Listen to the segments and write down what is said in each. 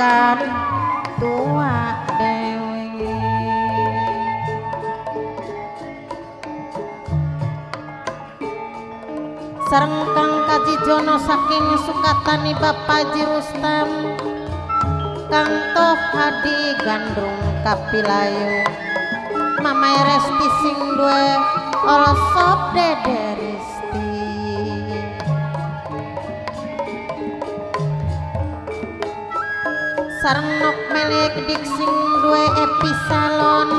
kan tua dewe sareng Kang Kaji Jono saking Sukatani Bapak Ji Rustam Kang Toh Hadi Gandrung Kapilayu Mamai Resti sing duwe olsop Dede Risti sareng Nok Melek dik sing duwe Epi Salon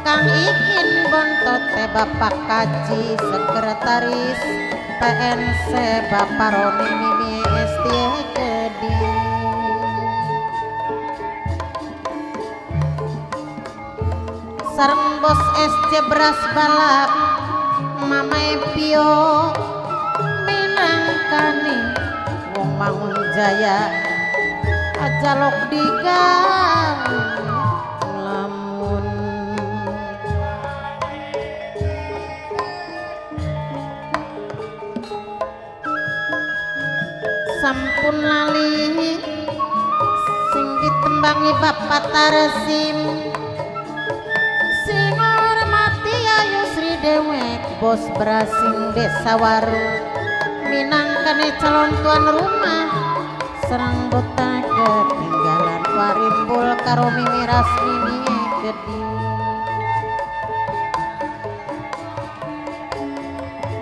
Kang Ikin Bontote Bapak Kaji Sekretaris PNC Bapak Roni Mimi Estie Kedi sareng Bos SC Beras Balap Mama Epio Minangkani Wong Mangun Jaya ajalok digawe lamun sampun lali sing ditembangi Bapak Taresim sing hormati Ayu Sri Dewek Bos Berasing Desa Waru minangkane calon tuan rumah serang bota ketinggalan warimbul karo Mimi Rasmini Gedi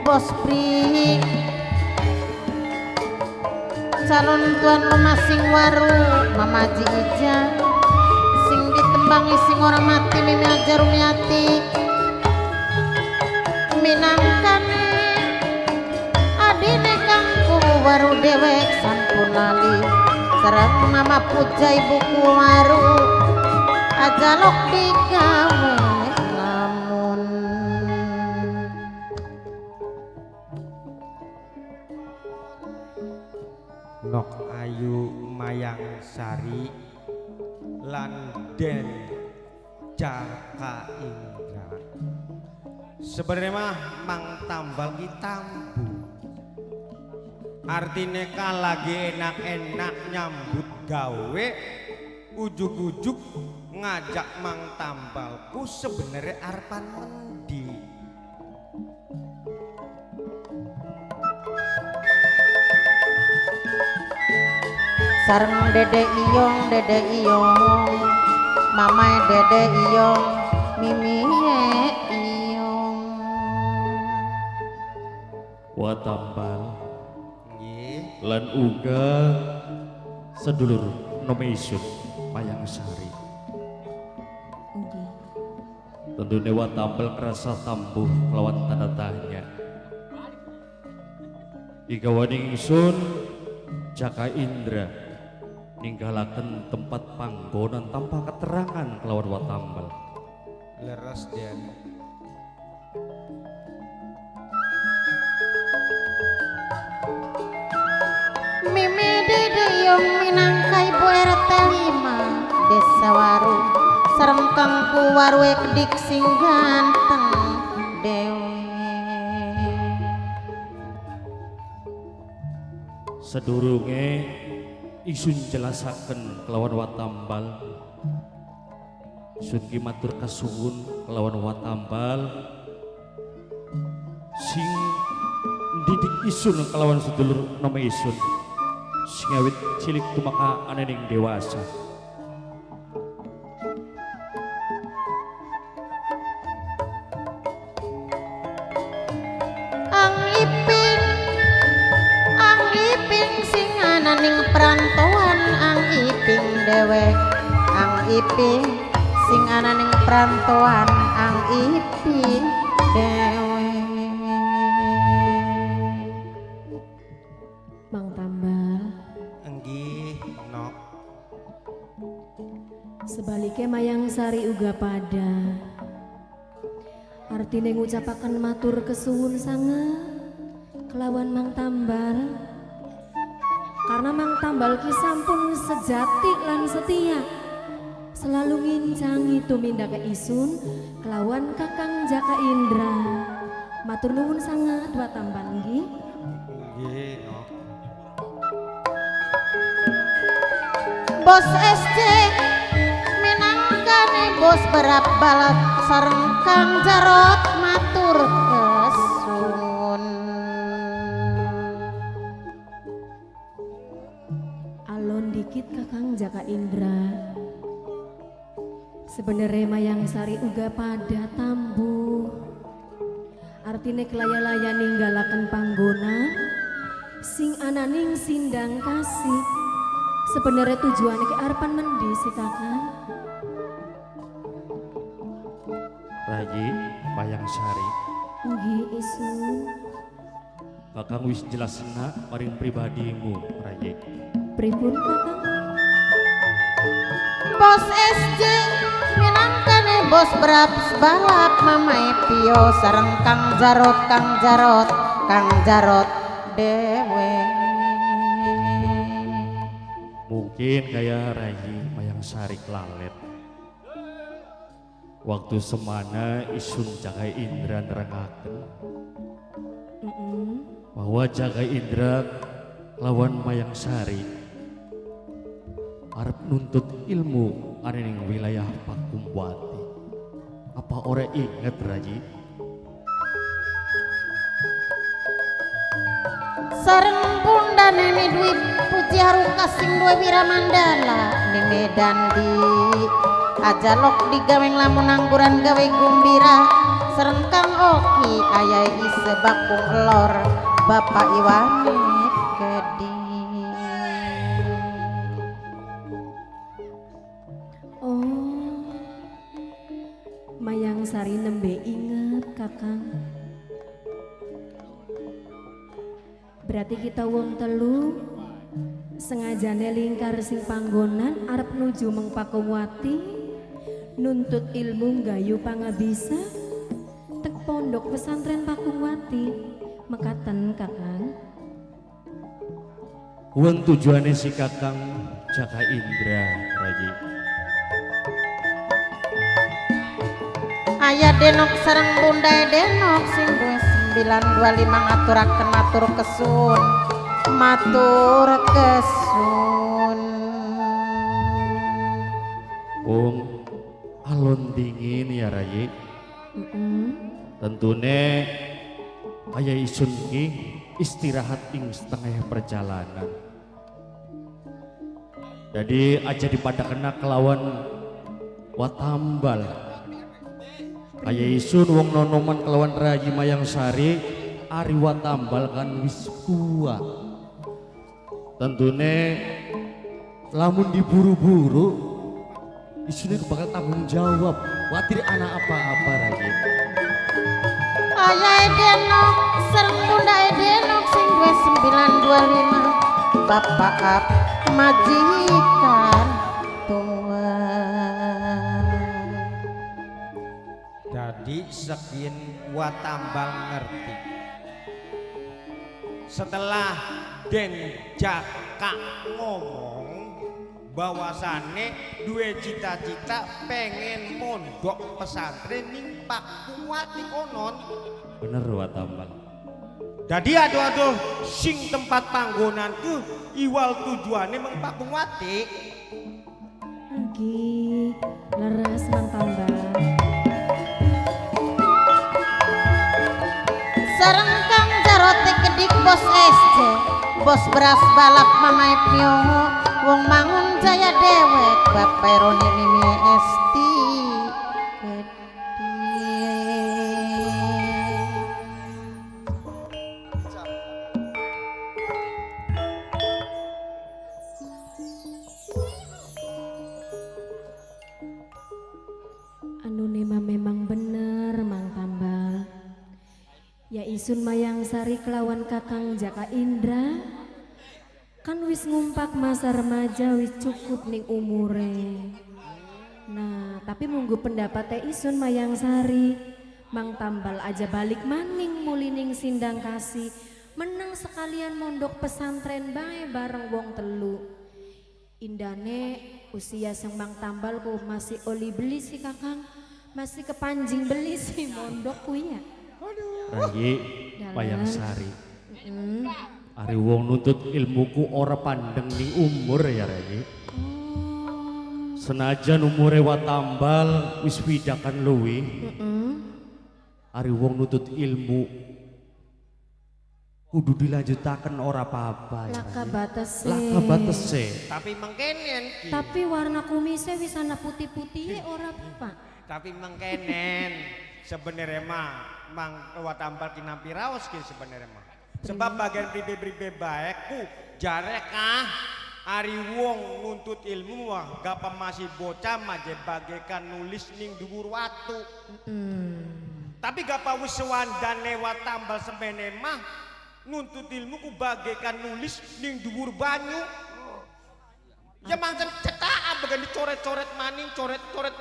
Bos Pri calon tuan rumah sing waru Mama Ji Ija sing ditembangi sing orang mati Mimi Aja Rumiati minangkane adine kangku waru dewek sampun lali sareng Mama Puja Ibu Kuwaru ajalok digawe lamun Nok Ayu Mayang Sari lan Den Jaka Indra sebenarnya mah Mang Tambal ki tambu artine kan lagi enak-enak nyambut gawe ujuk-ujuk ngajak Mang Tambalku sebenarnya arepan mendi sareng Dede Iyong Mamae Dede Iyong Mimi Iyong Watambal lan uga sedulur nomeisun Mayang Sari tentunya Watambal kerasa tambuh lawan tanda tanya igawaning ingsun Jaka Indra ninggalaken tempat panggonan tanpa keterangan kelawan Watambal leres Den Mimi Dede Iyong minangka Ibu RT 5 Desa Waru sareng Kangku Waru Ekdik sing ganteng dewe sedurunge isun jelasaken kelawan Watambal isun ki matur kasuwun kelawan Watambal sing didik isun kelawan sedulur nama isun sing awit cilik tumaka anening dewasa dewek ang iping sing ananing prantoan ang iping dewek Mang Tambal enggih Nok sebaliknya Mayang Sari uga pada artine ngucapaken matur kesuwun sanget kelawan Mang Tambal karena Mang Tambal ki sampun sejati lan setia selalu ngincangi tumindak isun kelawan Kakang Jaka Indra matur nuwun sangat Watambal nggih nggih Nok Bos SC minangkane bos berap balat sareng Kang Jarot matur kesun. Alon dikit Kakang Jaka Indra. Sebenarnya Mayang Sari uga pada tambuh. Artine kelaya-laya ninggalaken panggonan sing ananing sindang kasih. Sebenarnya tujuannya ke arepan mendi sih Kakang? Rayi Mayang Sari, Nggih Isun. Kakang wis jelasna maring pribadimu Rayi. Pripun Kakang? Bos SC minangkane bos berap balap Mamai Pio sareng Kang Jarot dewe. Mungkin kayak Rayi Mayang Sari kelalet. Waktu semana Isun Jaga Indra nerangaken bahwa Jaga Indra lawan Mayang Sari arep nuntut ilmu ning wilayah Pakumbwati. Apa ora inget Rayi? Sareng pundane midwi puji haruka sing duwe wiramandala di Medan di ajalok digaweng lamun angguran gawe gumbira sareng Kang Oki ayai sebakung lor Bapak Iwane Gedi. Oh, Mayang Sari nembe inget Kakang. Berarti kita wong telu sengajane lingkar sing panggonan arep nuju Mengpakumwati nuntut ilmu nggayu pangabisa tek pondok pesantren Pakumwati mekaten Kakang. Wong tujuane si Kakang Jaka Indra Rayi. Ayah Denok sareng Bunda Denok sing duwe 925 ngaturaken matur kesun. Wong alon dingin ya Rayi. Tentune ayah Isun ki istirahat ing setengah perjalanan. Jadi aja dipada kena kelawan Watambal. Ayah Isun wong nonoman kelawan Rayi Mayang Sari ari Watambal kan wis tua. Tentune lamun diburu-buru Isunnya bakal tanggung jawab. Watir anak apa-apa Rayi. Ayah Denok sareng Bunda Denok sing duwe 925 Bapak Ab majikan tua. Jadi sekin Watambal ngerti. Setelah Den Jaka ngomong bahwasane duwe cita-cita pengen mondok pesantren ning Pakumbwati konon. Bener Watambal. Jadi aduh sing tempat panggonan tuh iwal tujuannya Meng Pakumbwati. Nggih, leres Mang Tambal. Sareng Kang Jarot kedik bos SC bos beras balap Mamai Pio wong Mangun Jaya dewek Bapak Roni Mimi Esti Anu nema memang bener Mang Tambal. Ya Isun Mayang Sari kelawan Kakang Jaka Indra kan wis ngumpak masa remaja wis cukup ning umure. Nah tapi munggu pendapat Isun Mayang Sari Mang Tambal aja balik maning mulining sindang kasih menang sekalian mondok pesantren bae bareng wong telu. Indane usia sang Mang Tambal kok masih oli beli sih Kakang, masih kepanjing beli sih mondok kuya. Rayi Mayang Sari. Ari wong nuntut ilmuku ora pandeng ning umur ya Rayi. Senajan umure watambal wis widakan luwi. Ari wong nutut ilmu kudu dilanjutaken ora apa-apa. Laka batese. Laka batese. Tapi mengkenen ki. Tapi warna kumisnya wis ana putih-putih ora Pak. Tapi mengkenen sebenarnya mah mang watambal kinampi raos ki sebenarnya mah. Sebab bagian pribe-pribe baik ku jarek ari wong nuntut ilmu mah gapa masih bocah mah je bagaikan nulis ning dhuwur watu. Tapi gapa wis sewandane watambal semene mah nuntut ilmu ku bagaikan nulis ning dhuwur banyu. Ya mangsen cetak bagian dicoret-coret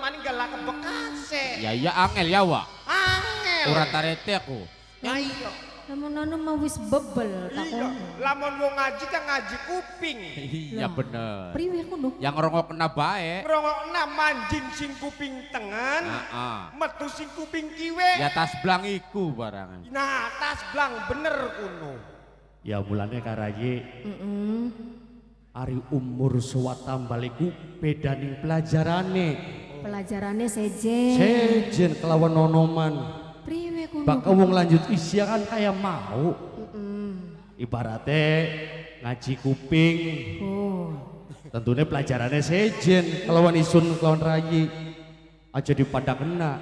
maning galak bekase. Ya iya angel ya wa. Angel. Ora tarete aku. Ya iya. Lamun anu mah wis bebel tak Iya, ono. lamun wong ngaji kan ngaji kuping. Iya bener. Priwe kudu? Yang ngerongok kena bae. Ngrongokna manjing sing kuping tengen, Heeh. metu sing kuping kiwe. Ya tas blang iku barangan. Nah, tas blang bener kuno. Ya mulane karaye ari umur sewatambal iku beda ning pelajarane. Pelajarannya sejen. Sejen kelawan nonoman. Priwe kudu? Bakal wong lanjut isya kan kayak mau. Ibaratnya ngaji kuping. Oh. Tentunya pelajarannya sejen kelawan isun kelawan rayi aja dipada kena.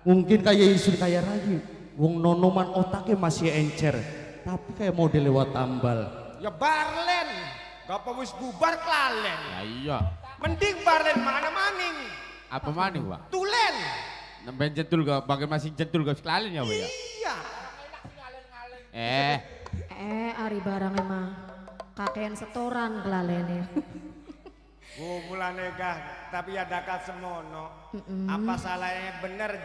Mungkin kayak isun kayak rayi. Wong nonoman otaknya masih encer. Tapi kayak model lewat tambal. Ya barlen, gapa wis bubar klalen. Ya iya. Mending barlen mana maning. Apa maning wa? Tulen. Nemben jentul gak bagai masih jentul gak sekalian ya wa ya. Iya. Ari barangnya mah kakean setoran kelalene. Oh mulane gah, tapi ya dakat semono. Apa salahnya bener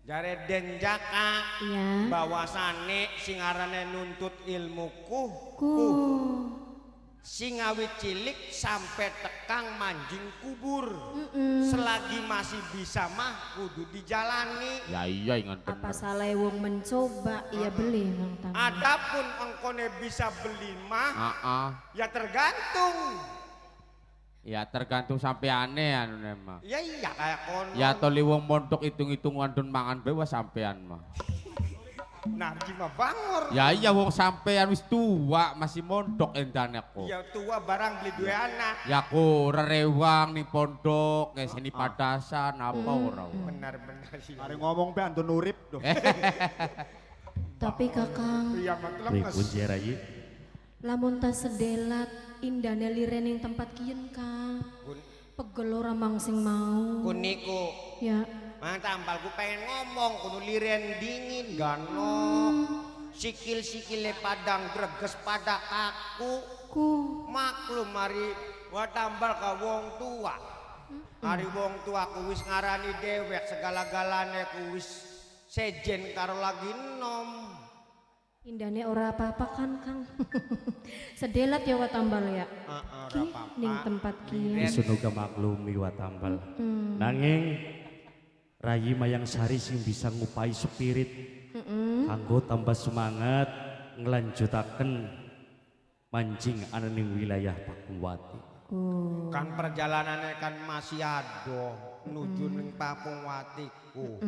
jare denjaka Iya. bahwasane sing arane nuntut ilmuku Ku. sing awit cilik sampai tekang manjing kubur. Selagi masih bisa mah kudu dijalani. Ya iya ingat bener. Apa salah wong mencoba iya beli Mang Tambal. Adapun engkone bisa beli mah ya tergantung. Ya tergantung sampeane anu mah. Ya iya kayak kono. Ya toli wong mondok hitung-hitung wandun mangan bae sampean mah. Narji mah bangor. Ya iya wong sampean wis tua masih mondok endane kok. Ya tua barang beli dua anak. Ya ku rerewang ning pondok kayak seni padasan apa ora. Benar-benar sih. Mari ngomong pe antun urip doh. Tapi Kakang, Iya mah Kunci rayi. lamun tas sedelat indahnya liren yang tempat kien Kang. Pegel ora mangsing mau. Kuniku. Ya. Mang tampal ku pengen ngomong kudu liren dingin gano. Sikil-sikile padang greges pada kaku. Ku. Maklum mari watambal ka wong tua. Hari wong tua ku wis ngarani dewek segala-galane ku wis sejen karo lagi nom. Indahnya ora apa-apa kan Kang. Sedelat ya watambal ya. Ora apa-apa. Ning tempat kien. Isun uga maklumi watambal. Nanging rayi mayang sari sing bisa ngupai spirit. Kanggo tambah semangat ngelanjutaken mancing ana ning wilayah Pakuwati. Kan perjalanannya kan masih ado nuju ning Pakuwati ku.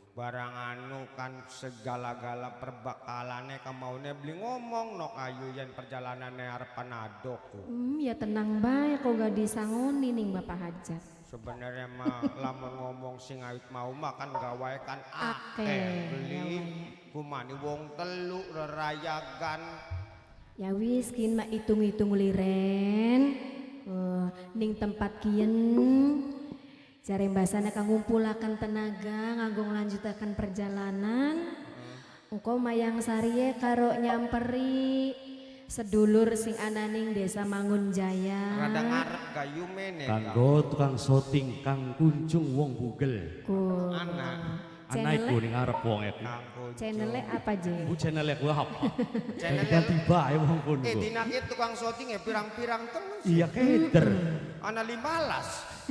Barang anu kan segala-gala perbakalannya kamaune beli ngomong nok ayu yang perjalanannya arepan ado ku. Ya tenang bae kok gak disangoni ning Bapak Hajat. Sebenarnya mah lamun ngomong sing awit mau mah kan gawe kan Akeh, akeh beli kumani wong telu rerayagan. Ya wis kin mah hitung-hitung liren. Ning tempat kien jare mbasana kang ngumpulaken tenaga nganggo nglanjutaken perjalanan. Engko mayang sariye karo nyamperi sedulur sing ananing Desa Mangunjaya. Rada ngarep gayu mene. Kanggo tukang syuting kang kunjung wong Google. Ku. Anak. Anak iku ning arep wong iku. Channelnya apa je? Bu channel gua apa? Channel Ganti bae wong kono. dina kieu tukang syuting ya pirang-pirang temen. Iya keder. Ana 15.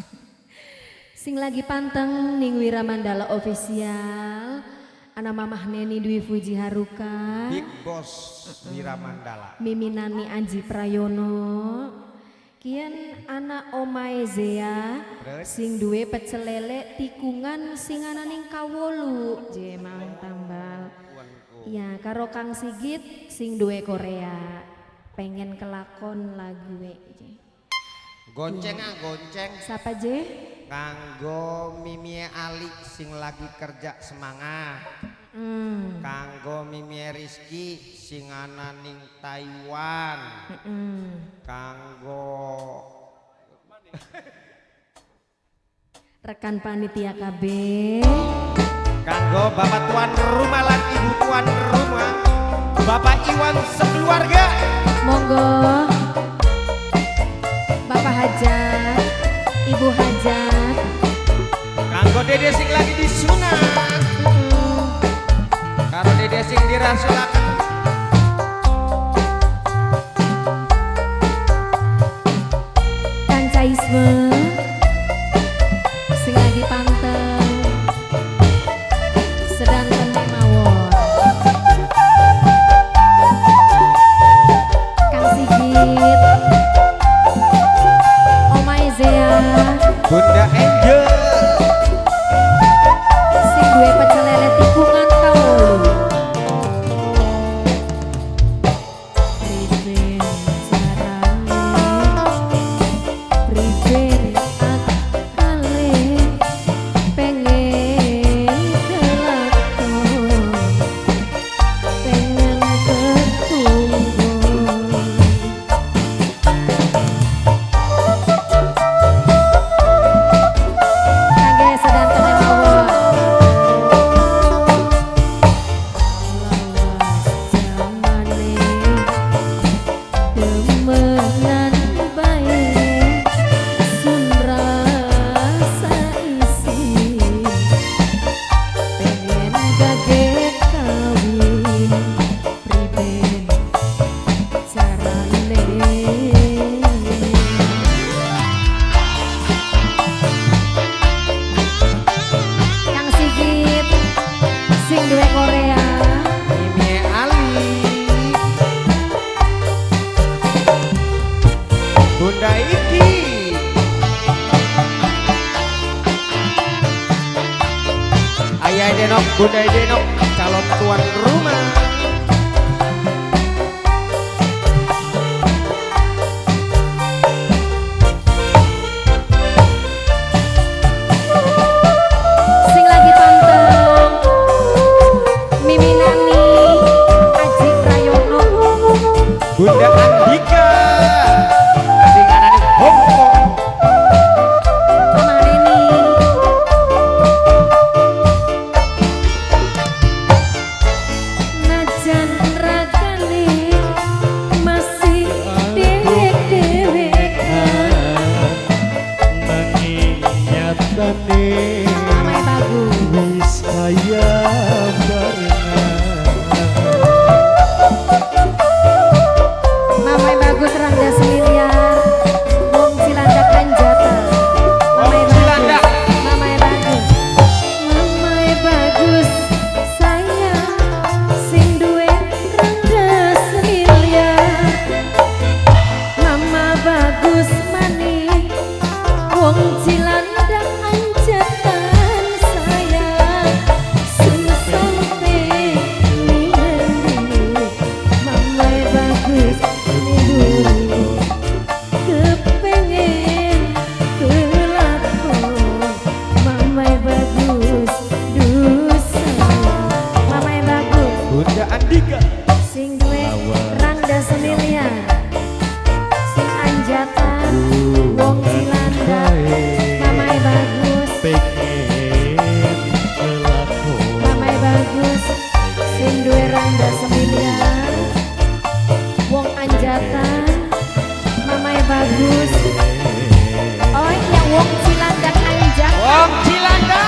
Sing lagi panteng ning Wiramandala official. Ana Mamah Neni Dwi Fuji Haruka. Big Boss Wiramandala. Miminani Anji Prayono. Kian anak omahe Zea Terus? sing duwe pecel lele tikungan sing ana ning Kawolu je Mang Tambal. Ya karo Kang Sigit sing duwe Korea. Pengen kelakon lagu we je. Gonceng gonceng. Siapa je? Kanggo Mimi Ali sing lagi kerja semangat. Kanggo Mimi Rizky sing ana ning Taiwan. Kanggo Rekan panitia KB. Kanggo Bapak tuan rumah lan Ibu tuan rumah, Bapak Iwan sekeluarga. Monggo Bapak Hajat, Ibu Hajat. Kanggo Dede sing lagi disunat, karo Dede sing dirasulaken. Kancaisme sing lagi panteng sedang tempe mawon. Kang Sigit, Omahe Zea Bunda Angel sing duwe pecel lele tikungan Kawolu. Priben carane, priben akale, pengen kelakon, pengen ketunggon. Kangge sedanten mawon. Lawas jamane demenan bae sun rasa isi pengen gage kawin priben carane. Kang Sigit sing duwe Korea. Mimi Ali, Bunda Iki, Ayah Denok, Bunda Denok, calon tuan rumah. Sing lagi panteng Mimi Nani, Aji Prayono. Bunda Andika, sing ana di Hongkong. Mama Reni, najan rakane masih dewek-dewekan. Nanging nyatane Mamae bagus. wis kaya barengan. Mamae bagus Rangga Semiliar, Wong Cilandak Anjata. Mamae Wong Cilandak. bagus, Mamae bagus, Mamae bagus, sayang sing duwe Rangga Semiliar. Mama bagus maning, Wong Cilandak Anjatan sayang, sing sampe ninggali. Mamae bagus nihuri, kepengen kelakon. Mamae bagus dusa, Mamae bagus Bunda Andika, sing duwe Rangga Semiliar, sing anjatan Wong Cilandak. Mamae bagus, Pengen kelakon Mamae bagus sing duwe Rangga Semiliar, Wong anjatan. Mamae bagus, oh iya Wong Cilandak anjatan. Wong Cilanda,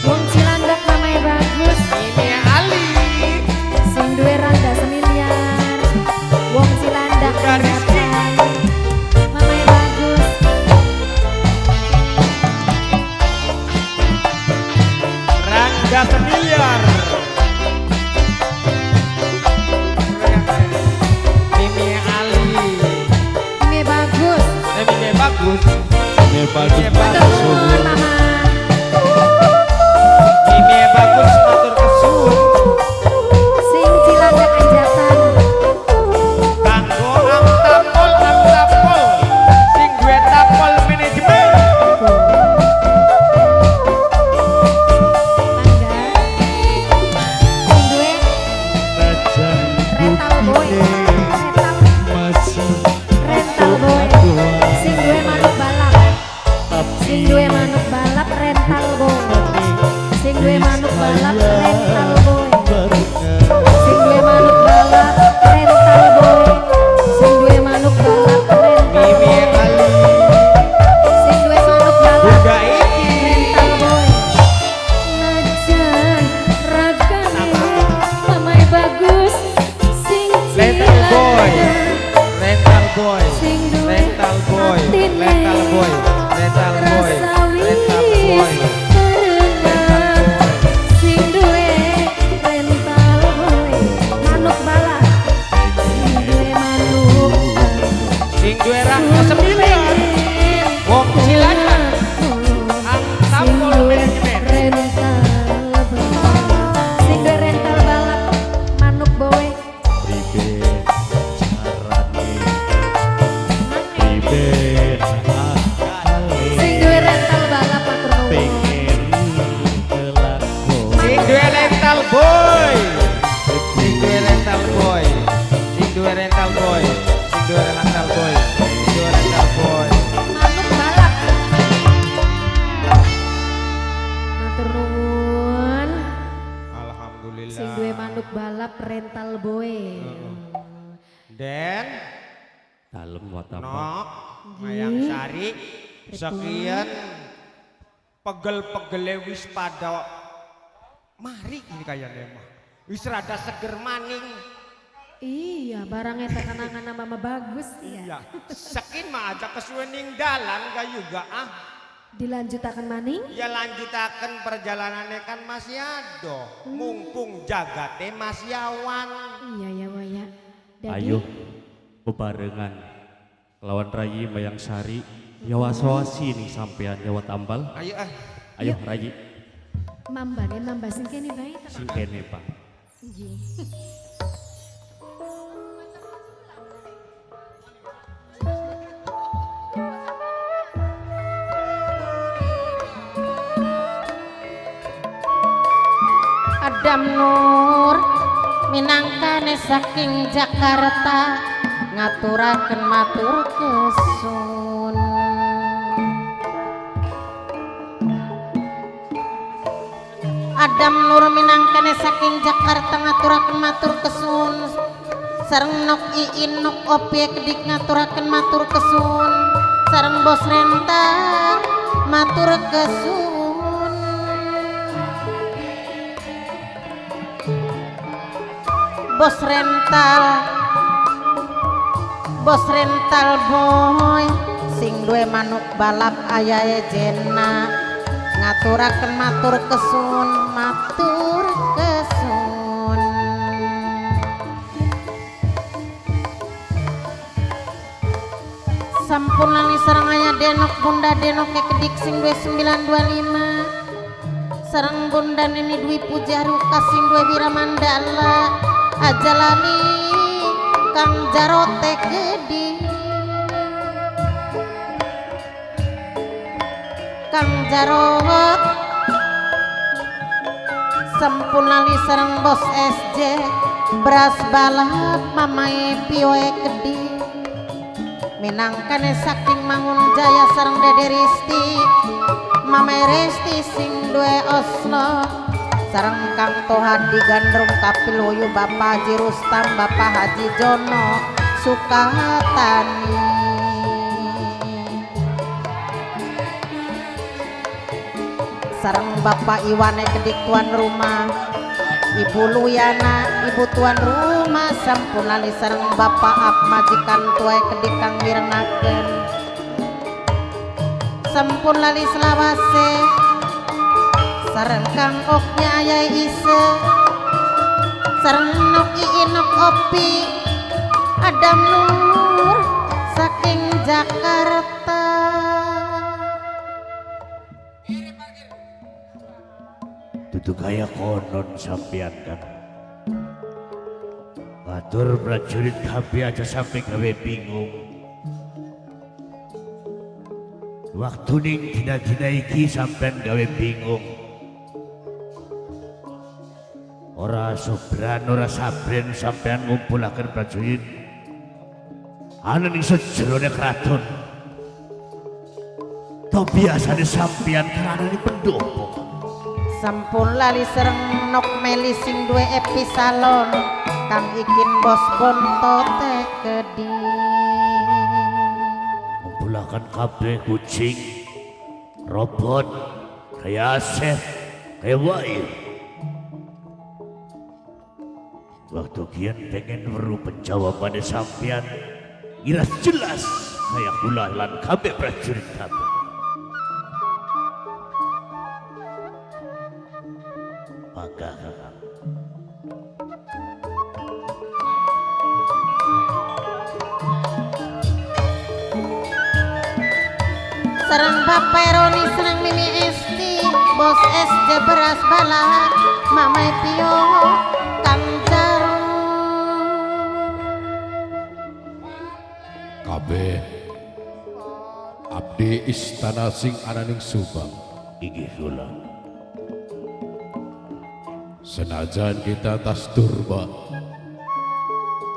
Wong Cilandak Mamae bagus Mimi Ali, sing duwe Rangga Semiliar, Wong Cilandak Bunda Rizky. anjatan. Mamae bagus, Rangga Semiliar, Mimi Ali, Mimi bagus. bagus bagus. Nuwun Mama. Ini bagus matur kesuwun. Sing Cilandak Anjatan. Kanggo ang tapol sing duwe tapol manajemen. Mangga. Sing duwe Najan rental boy. Rental. masih Rental boy. Sing duwe manuk balap. Sing duwe manuk balap rental boy. Sing duwe manuk balap rental boy. Sing duwe manuk balap rental boy. Sing duwe manuk balap rental Mimi boy. kali Sing duwe manuk balap buka iki. rental boy. Najan ragane mamae bagus. Sing Rental boy. Cilandak. Rental boy. Sing duwe Rental boy. atine Rental boy. Rental boy. rasa Rental wis boy. berenang. Sing duwe rental boy manuk balap. Sing duwe manuk Sing duwe rasa sembilan. Wong Cilandak. Ang tapol manajemen. rental balap. Sing duwe rental balap manuk boy. Sing duwe rental balap matur nuwun. Sing duwe rental boy. Sing duwe rental boy. Sing duwe rental boy. Sing duwe rental boy. Sing duwe rental boy. Manuk balap. Matur nuwun. Alhamdulillah. Sing duwe manuk balap rental boy. Den Dalem watambal. Nok Mayang Sari sekian pegel-pegele wis pada mari ini kayaknya mah wis rada seger maning. Iya, barangnya tekanangan mama bagus ya. Iya sekin mah aja kesuwening dalan kayu gak ah. Dilanjutakan maning. Ya lanjutakan perjalanannya kan masih ada. Mumpung jagate masih awan. Iya ya Waya. Ayo bebarengan lawan Rayi Mayang Sari ya waswasi nih sampean ya watambal. Ayo ah. Ayo Rayi Mambane mamba sing kene bae. singkene Pak. Nggih. Adam Nur minangkane saking Jakarta ngaturaken matur kesun. Adam Nur minangkane saking Jakarta ngaturaken matur kesun. Sareng Nok Iin Nok Opie kedik ngaturaken matur kesun. Sareng Bos Renta matur kesun. Bos rental boy sing duwe manuk balap ayahe jena ngaturaken matur kesun. Sampun lali sareng aya Denok Bunda Denok kedik sing duwe 925 sareng Bunda Nini Dwi Pujaruka sing duwe Wiramandala aja lali Kang Jarote gede Kang Jarot sampun lali sareng Bos SJ beras balap mamae pioe gede minangkane saking Mangun Jaya sareng Dede Risti mamae Resti sing duwe Oslo sareng Kang Tohadi Gandrung Kapiluyu Bapak Haji Rustam Bapak Haji Jono Sukatani sareng Bapak Iwane kedik tuan rumah Ibu Luyana Ibu tuan rumah sampun lali sareng Bapak Ap majikan tuai kedik kang mirengaken sampun lali selawase sareng Kang Oknya Ayai Ise sareng Nok Iin Nok Opi Adam Nur saking Jakarta Kudu kaya konon sampean kan. Matur prajurit kabeh aja sampe gawe bingung. Waktu ning dina-dina iki sampean gawe bingung. Ora sobran ora sabren sampean ngumpulaken prajurit ana ning sejerone kraton. To biasane sampean kan ana ning pendopo. Sampun lali sereng nok meli sing duwe episalon kang ikin bos bonto tekedi. Ngumpulaken kabeh kucing, robot, kaya Asep, kaya Wail. Waktu kian pengen weruh penjawabannya sampean, iras jelas kayak kula lan kabeh prajurit kabeh. Maka kakak. Serang Bapak Roni senang Mimi Esti, Bos SD beras balak, Mamai Pio, Kang Jarum. Kabeh abdi istana sing ananing Subang. Inggih kula. Senajan kita tas turba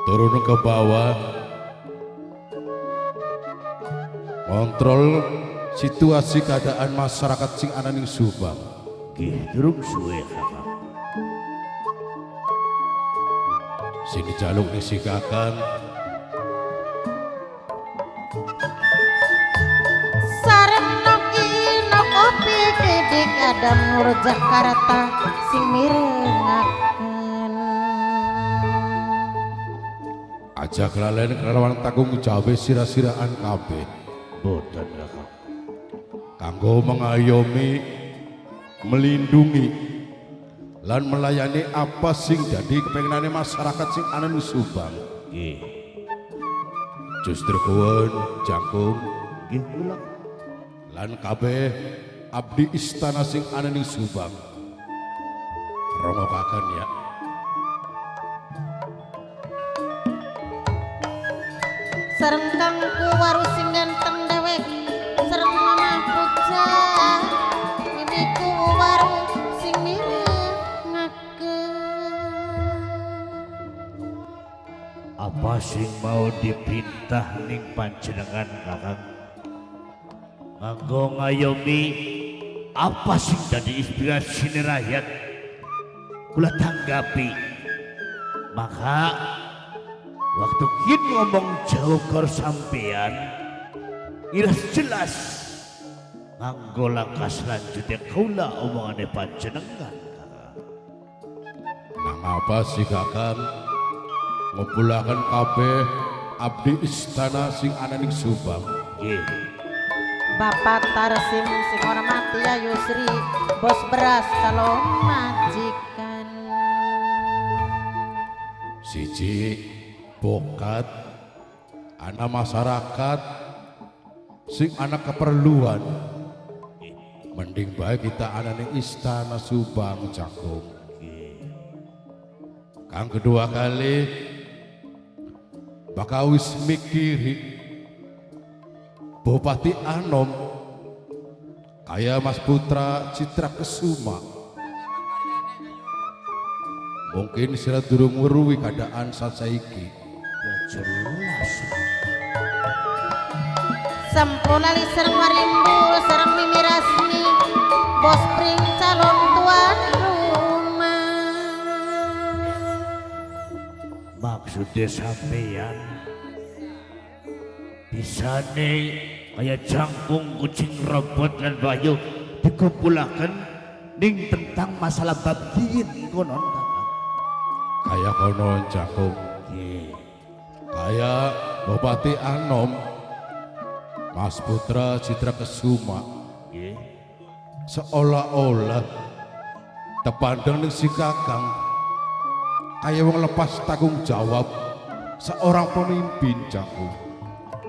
turun ke bawah kontrol situasi keadaan masyarakat sing ananing Subang. Nggih, durung suwe kakak. Sini jaluk isi kakang Sareng nok inok kopi kedik Adam Nur Jakarta sing mirengaken. aja kelalen kelawan tanggung jawab sira-siraan kabeh Boten kakak. kanggo mengayomi, melindungi lan melayani apa sing jadi kepengenane masyarakat sing ana ning Subang. Nggih. Justru kuwon jangkung Nggih kula. lan kabeh abdi istana sing ana ning Subang. Rongokaken ya. Sareng Kang Kuwaru sing ganteng dewek, sareng Mama Puja, Mimi Kuwaru sing mirengaken. Apa sing mau dipintah ning panjenengan kakang? Nganggo ngayomi apa sing dadi inspirasi rakyat kula tanggapi. Maka waktu kin ngomong jauh kor sampean iras jelas nganggo langkah selanjutnya kula omongane panjenengan kakang. Nang apa sih kakang ngumpulaken kabeh abdi istana sing ana ning Subang. Nggih. Bapak Tarsim sing hormati ya Yusri, Bos beras calon majikan. Siji bokat ana masyarakat sing ana keperluan mending bae kita ana ning istana Subang Cakung. Kang kedua kali bakal wis mikiri Bupati Anom kaya Mas Putra Citra Kesuma mungkin sira durung weruhi keadaan sasaiki. Ya jelas. Sampun ali sareng Marimbul sareng Mimi Rasmi, Bos Pring calon tuan rumah. Maksudnya sampeyan bisa nih kayak jangkung kucing robot dan bayu dikumpulakan ning tentang masalah babin konon kakak. Kaya konon Cakung, Nggih. kaya Bupati Anom Mas Putra Citra Kesuma Nggih. seolah-olah tepandang ning si kakang kaya wong lepas tanggung jawab seorang pemimpin Cakung.